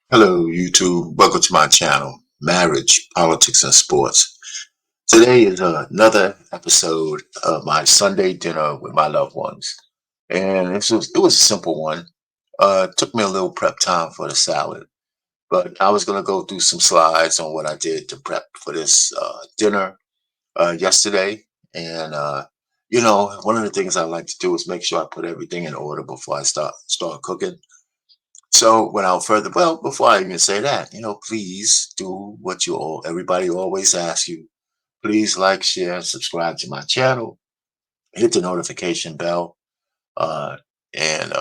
Hello, YouTube. Welcome to my channel, Marriage, Politics, and Sports. Today is another episode of my Sunday dinner with my loved ones. And it was a simple one. It took me a little prep time for the salad, but I was going to go through some slides on what I did to prep for this dinner yesterday. And, one of the things I like to do is make sure I put everything in order before I start cooking. So without further, well, before I even say that, please do what everybody always asks you. Please like, share, and subscribe to my channel. Hit the notification bell, uh, and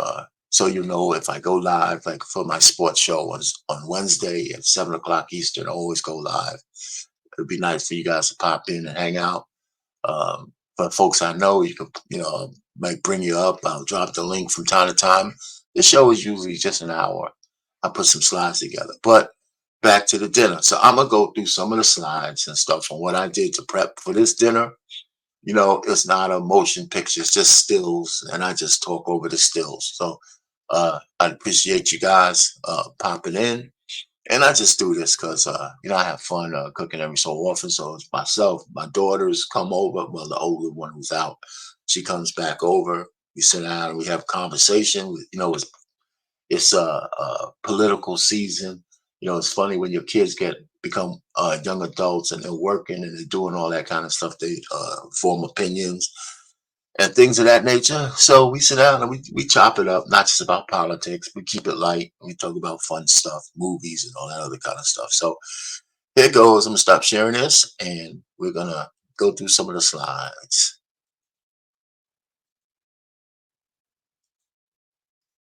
so you know if I go live, like for my sports show on Wednesday at 7 o'clock Eastern. I always go live. It'd be nice for you guys to pop in and hang out. For folks I know, you can, might bring you up. I'll drop the link from time to time. The show is usually just an hour. I put some slides together, but back to the dinner. So I'm gonna go through some of the slides and stuff on what I did to prep for this dinner. It's not a motion picture, it's just stills, and I just talk over the stills. So I appreciate you guys popping in. And I just do this because, I have fun cooking every so often. So it's myself, my daughters come over. Well, the older one who's out, she comes back over. We sit down and we have a conversation. It's a political season. It's funny when your kids become young adults and they're working and they're doing all that kind of stuff. They form opinions and things of that nature. So we sit down and we chop it up, not just about politics. We keep it light. We talk about fun stuff, movies, and all that other kind of stuff. So here it goes. I'm gonna stop sharing this, and we're gonna go through some of the slides.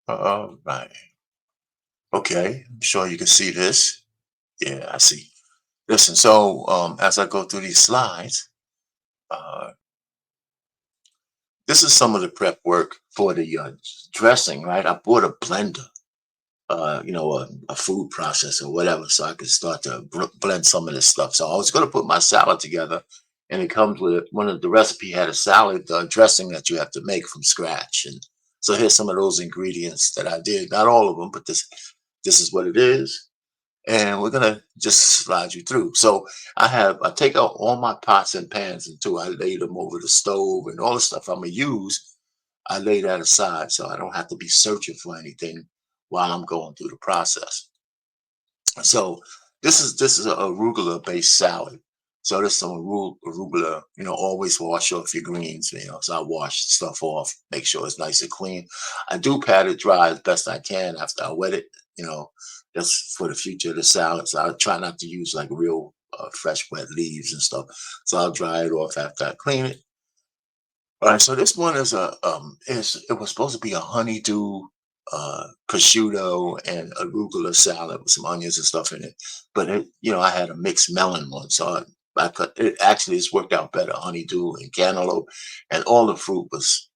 All right. Okay. I'm sure you can see this. Yeah, I see. Listen. So as I go through these slides, uh, this is some of the prep work for the dressing. Right. I bought a blender. A food processor or whatever, so I could start to blend some of this stuff. So I was going to put my salad together, and it comes with one of the recipe had a salad dressing that you have to make from scratch. And so here's some of those ingredients that I did. Not all of them, but this is what it is. And we're gonna just slide you through. So I take out all my pots and pans until I lay them over the stove and all the stuff I'm gonna use. I lay that aside so I don't have to be searching for anything while I'm going through the process. So this is a arugula based salad. So there's some arugula. Always wash off your greens. So I wash stuff off, make sure it's nice and clean. I do pat it dry as best I can after I wet it. You know, that's for the future of the salads. I try not to use like real fresh wet leaves and stuff. So I'll dry it off after I clean it. All right, so this one is it was supposed to be a honeydew prosciutto and arugula salad with some onions and stuff in it, but I had a mixed melon one, so I cut it. Actually, it's worked out better, honeydew and cantaloupe, and all the fruit was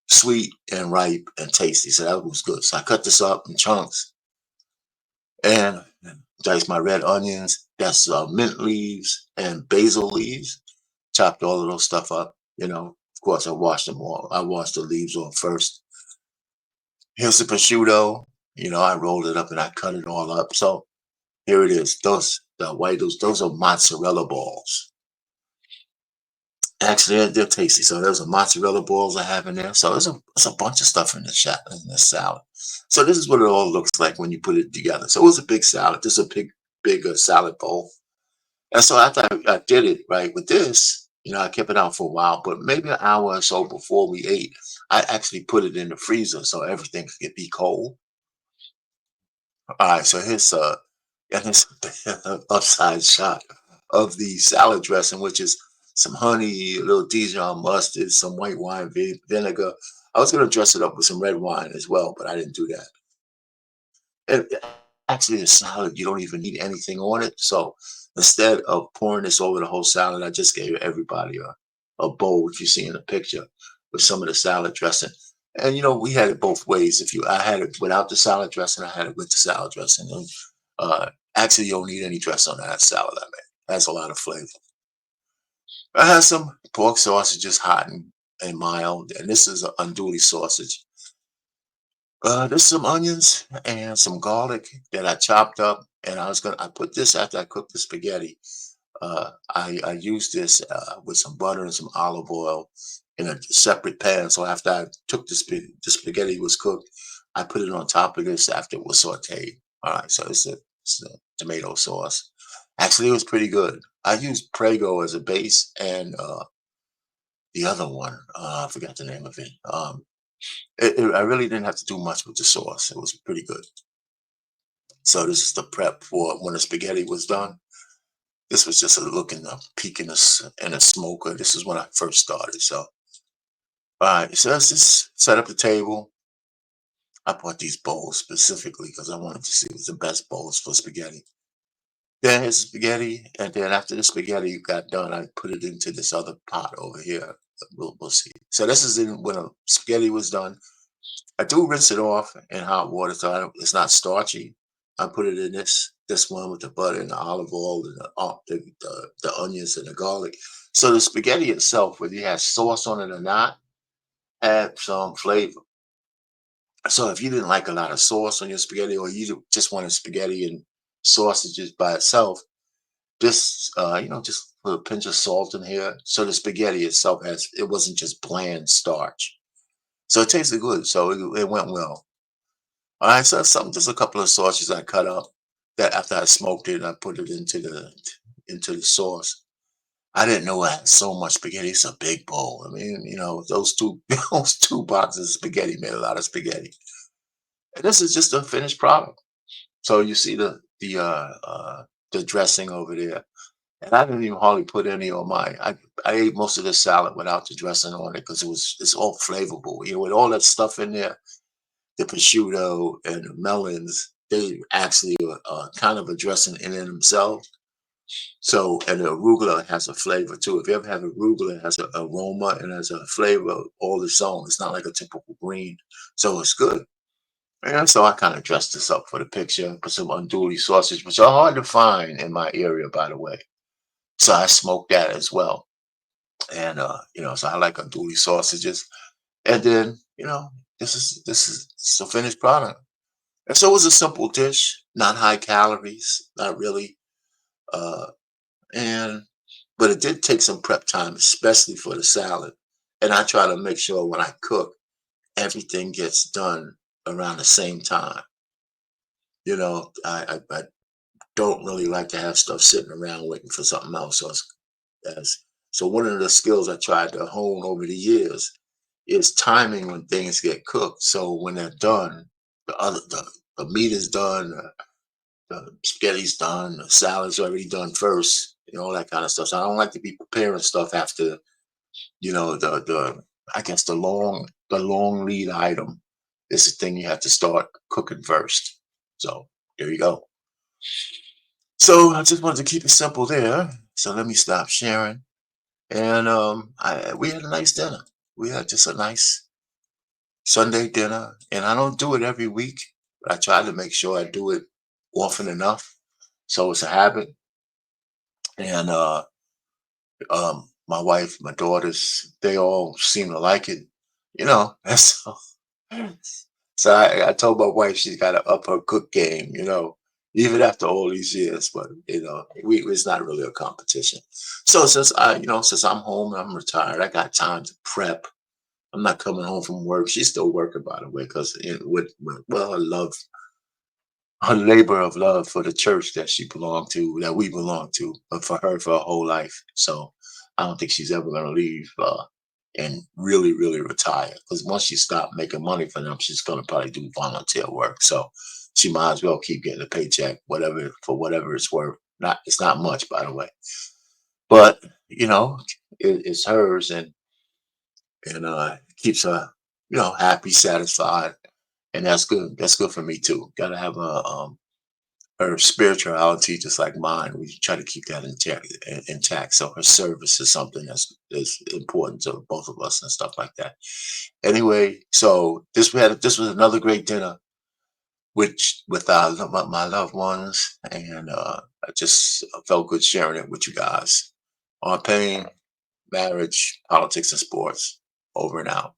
sweet and ripe and tasty, so that was good. So I cut this up in chunks and diced my red onions. That's mint leaves and basil leaves. Chopped all of those stuff up. Of course, I washed them all. I washed the leaves off first. Here's the prosciutto. I rolled it up and I cut it all up. So here it is. Those are mozzarella balls. Actually, they're tasty. So there's a mozzarella balls I have in there. So there's a bunch of stuff in this salad. So this is what it all looks like when you put it together. So it was a big salad. This is a big salad bowl. And so after I did it right with this, I kept it out for a while, but maybe an hour or so before we ate, I actually put it in the freezer so everything could be cold. All right, so here's and this upside shot of the salad dressing, which is some honey, a little Dijon mustard, some white wine vinegar. I was gonna dress it up with some red wine as well, but I didn't do that. And actually, the salad, you don't even need anything on it. So instead of pouring this over the whole salad, I just gave everybody a bowl, which you see in the picture, with some of the salad dressing. And we had it both ways. I had it without the salad dressing, I had it with the salad dressing. And actually, you don't need any dressing on that salad I made. It has a lot of flavor. I had some pork sausages, hot and mild, and this is an andouille sausage. There's some onions and some garlic that I chopped up, and I put this after I cooked the spaghetti. I used this with some butter and some olive oil in a separate pan. So after I took the spaghetti was cooked, I put it on top of this after it was sauteed. All right, so it's a tomato sauce. Actually, it was pretty good. I used Prego as a base, and the other one, I forgot the name of it. I really didn't have to do much with the sauce. It was pretty good. So this is the prep for when the spaghetti was done. This was just a look in the peek in a smoker. This is when I first started. So, all right. So let's just set up the table. I bought these bowls specifically because I wanted to see what's the best bowls for spaghetti. Then here's the spaghetti, and then after the spaghetti got done, I put it into this other pot over here. We'll see. So this is when the spaghetti was done. I do rinse it off in hot water so it's not starchy. I put it in this one with the butter and the olive oil and the onions and the garlic. So the spaghetti itself, whether you have sauce on it or not, had some flavor. So if you didn't like a lot of sauce on your spaghetti, or just wanted spaghetti and sausages by itself, just just put a pinch of salt in here. So the spaghetti itself it wasn't just bland starch. So it tasted good. So it went well. All right, so just a couple of sausages I cut up that after I smoked it, I put it into the sauce. I didn't know I had so much spaghetti. It's a big bowl. I mean, those two those two boxes of spaghetti made a lot of spaghetti. And this is just a finished product. So you see the dressing over there. And I didn't even hardly put any on mine. I ate most of the salad without the dressing on it because it's all flavorful. With all that stuff in there, the prosciutto and the melons, they actually are kind of a dressing in it themselves. So, and the arugula has a flavor too. If you ever have arugula, it has an aroma and has a flavor all its own. It's not like a typical green. So it's good. And so I kind of dressed this up for the picture, put some andouille sausage, which are hard to find in my area, by the way. So I smoked that as well. And so I like andouille sausages. And then, this is the finished product. And so it was a simple dish, not high calories, not really. Uh, and but it did take some prep time, especially for the salad. And I try to make sure when I cook, everything gets done around the same time. I don't really like to have stuff sitting around waiting for something else. As so one of the skills I tried to hone over the years is timing when things get cooked. So when they're done, the meat is done, the spaghetti's done, the salad's already done first, all that kind of stuff. So I don't like to be preparing stuff after, the I guess the long lead item is the thing you have to start cooking first. So there you go. So I just wanted to keep it simple there. So let me stop sharing. And we had a nice dinner. We had just a nice Sunday dinner. And I don't do it every week, but I try to make sure I do it often enough. So it's a habit. And my wife, my daughters, they all seem to like it, And so I told my wife she's got to up her cook game, even after all these years. But it's not really a competition. So since I'm home and I'm retired, I got time to prep. I'm not coming home from work. She's still working, by the way, because well, I love her labor of love for the church that we belong to, but for her for her whole life. So I don't think she's ever going to leave and really, really retire. Because once she stopped making money for them, she's going to probably do volunteer work. So she might as well keep getting a paycheck, whatever it's worth. It's not much, by the way, but it's hers, and keeps her happy, satisfied, and that's good. That's good for me too. Got to have her spirituality just like mine. We try to keep that intact. So her service is something that's important to both of us and stuff like that. Anyway, so this was another great dinner with my loved ones, and I just felt good sharing it with you guys. On pain, marriage, politics, and sports. Over and out.